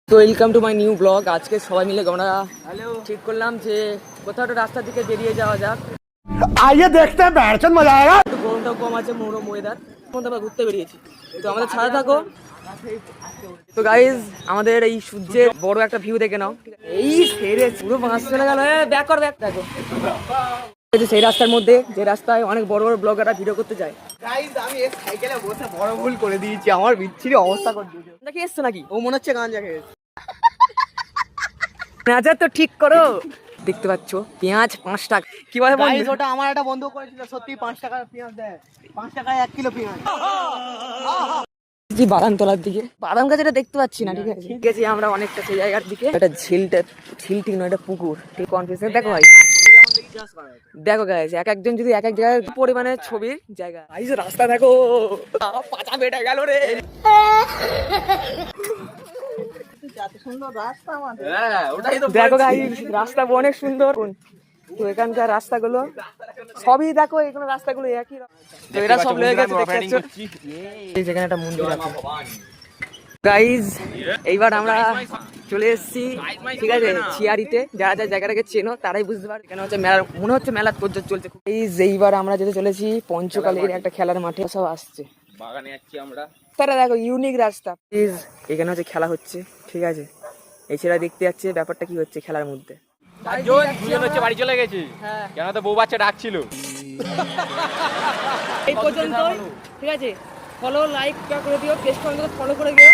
তো welcome to my new blog. আজকে সবাই মিলে আমরা ঠিক করলাম যে কোথাও একটা রাস্তার দিকে বেরিয়ে যাওয়া যাক। आइए देखते हैं बैठचंद मजा आएगा। একটু গরমটাও কম আছে, মনোরম ওয়েদার, আমরা ঘুরতে বেরিয়েছি। তো আমাদের ছাড়া থাকো। তো গাইজ আমাদের এই সূর্যের বড় একটা ভিউ দেখে নাও। এই সেরে পুরো বাঁশ চলে গেল। ব্যাক কর, ব্যাক দেখো। এই যে সেই রাস্তার মধ্যে যে রাস্তায় অনেক বড় বড় ব্লগাররা ভিডিও করতে যায়। गाइस আমি এই সাইকেলে বসে বড় ভুল করে দিয়েছি, আমার বিচ্ছিরি অবস্থা করে দিয়েছে। নাকি এসছো নাকি? ও মনে হচ্ছে গাঁজা খেয়েছে। মেজাজ তো ঠিক করো। দেখতে পাচ্ছ পেঁয়াজ 5 টাকা। কি বলে গাইস বন্ধু? ওটা আমার একটা বন্ধু করেছিল, সত্যি 5 টাকার পেঁয়াজ দেয়। 5 টাকায় 1 কিলো পেঁয়াজ। জি বাদাম তলার দিকে বাদাম গাছ এটা দেখতে পাচ্ছি না। ঠিক আছে, গেছি আমরা অনেকটা সেই জায়গার দিকে। এটা ঝিল ঠিক নয়, এটা পুকুর। ঠিক কনফিউশন। দেখো ভাই, দেখো গাইস এক একজন যদি এক এক জায়গায় পরিমাণে ছবির জায়গা। গাইস রাস্তা দেখো, পাতা বেটে গেল রে। দেখো গাইস রাস্তা অনেক সুন্দর। তো এখানকার রাস্তাগুলো সবই দেখো, এখানে রাস্তাগুলো একই রকম। তো এরা সব লেগে গেছে দেখতে পাচ্ছ। এই যেখানে একটা মন্দির আছে। গাইজ এইবার আমরা চলে এসেছি, ঠিক আছে, চিয়ারিতে। যারা যারা জায়গাটাকে চেনো তারাই বুঝতে পারে। এখানে হচ্ছে মেলা, মনে হচ্ছে মেলার তোড়জোড় চলছে। এইবার আমরা যেতে চলেছি পঞ্চকালীর একটা খেলার মাঠে। সব আসছে বাগানে যাচ্ছি আমরা। তারা দেখো ইউনিক রাস্তা। এখানে হচ্ছে খেলা হচ্ছে, ঠিক আছে। এই ছেলেরা দেখতে যাচ্ছে ব্যাপারটা কি হচ্ছে খেলার মধ্যে। দুজন হচ্ছে বাড়ি চলে গেছি, কেন তো বউ বাচ্চা ডাকছিল। এই পর্যন্ত, ঠিক আছে। ফলো লাইক করে দিও, পেজটা ফলো করে দিও।